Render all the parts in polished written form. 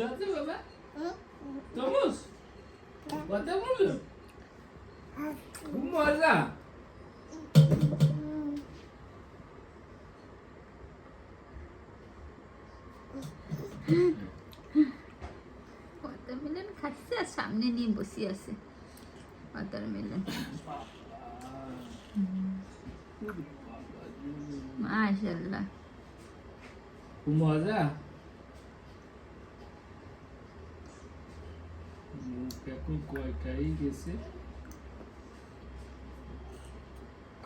আছে বাবা তরমুজ কথা বললো খুব মজা ওয়াটারমেলন খাচ্ছে আর সামনে নিয়ে বসে আছে ওয়াটারমেলন মাশাআল্লাহ খুব মজা এখন কয়টাই গেছে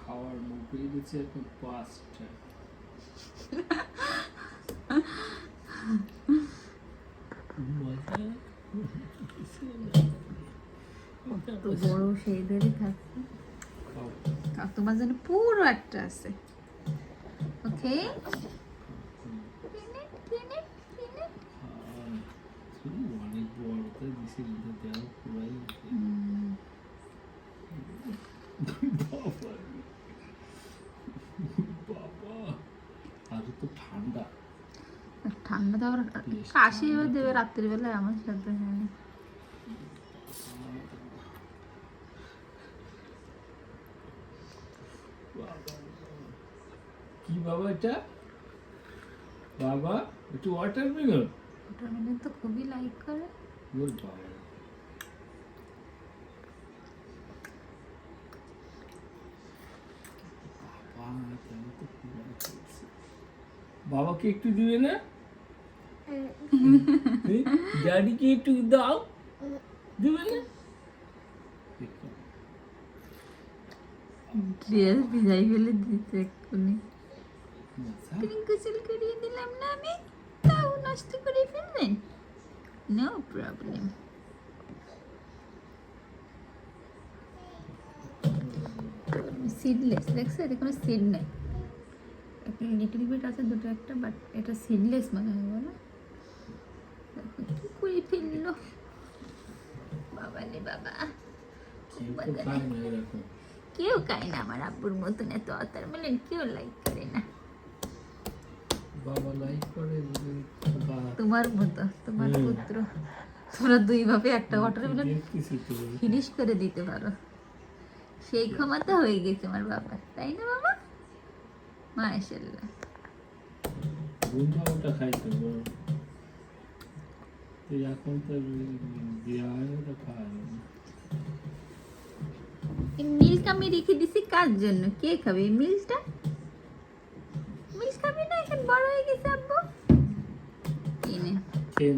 খাওয়ার মুখ হয়ে গেছে এখন 5টা তো বড় সেই ধরে খাচ্ছে আর তোমার জন্য পুরো একটা আছে ওকে অনেক বড় তো দিছে দেওয়া পুরাই বাবা আর তো ঠান্ডা ঠান্ডা তো আবার কাশি এবার দেবে রাত্রিবেলায় আমার সাথে হ্যাঁ কি বাবা এটা বাবা একটু ওয়াটারমেলন ওয়াটারমেলন তো খুবই লাইক করে ওর বাবা বাবাকে একটু দিবে না ড্যাডিকে একটু দাও দিবে না ড্রেস ভিজাই ফেলে দিতে এক্ষুনি গোসল করিয়ে দিলাম না আমি তাও নষ্ট করে ফেললেন নো প্রবলেম সিডলেস দেখছো এটা কোনো সিড নেই একটা লিটল বিট আছে দুটো একটা বাট এটা সিডলেস মনে হয় বলো কি করে ফেললো বাবা রে বাবা কেউ খায় না আমার আব্বুর মতন এত ওয়াটারমেলন কেউ লাইক করে না বাবা লাইক করে তোমার মতো তোমার পুত্র তোমরা দুই ভাবে একটা ওয়াটারমেলন ফিনিশ করে দিতে পারো সেই ক্ষমতা হয়ে গেছে আমার বাবার তাই না বাবা মাশাআল্লাহ বন্ধুটা খাইতে বড় তো এখন তো বিয়া হয় তো খায় এই মিল্ক আমি রেখে দিছি কার জন্য কে খাবে এই মিল্কটা মিল্ক খাবে না এখন বড় হয়ে গেছে আব্বু কিনে খেয়ে